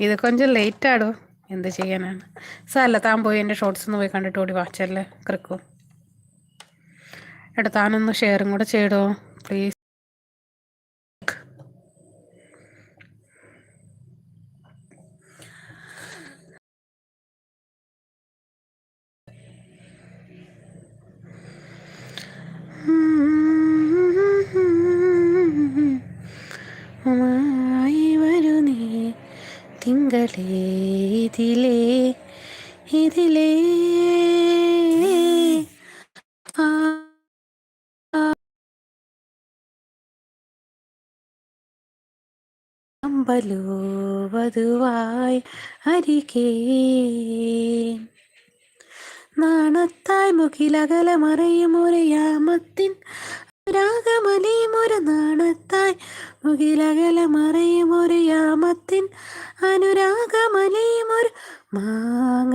ഇത് കൊഞ്ചം ലേറ്റ് ആടോ, എന്ത് ചെയ്യാനാണ്. സാരല്ല, താൻ പോയി എൻ്റെ ഷോർട്സ് ഒന്ന് പോയി കണ്ടിട്ട് ഓടി വാച്ചല്ലേ ക്രിക്കോ. എടാ താനൊന്ന് ഷെയറും കൂടെ ചെയ്തോ പ്ലീസ്. വരൂ നീ തിങ്കളേ ഇതിലേ ഇതിലേ ആ അമ്പലോ വധുവായി അരികേ നാണത്തായ് മുഖിലകല മറയും ഒരു യാമത്തിൻ രാഗമലിയും ഒരു നാണത്തായ് മുഖിലകല മറയും ഒരു യാമത്തിൻ അനുരാഗമലിയും ഒരു മാങ്ങ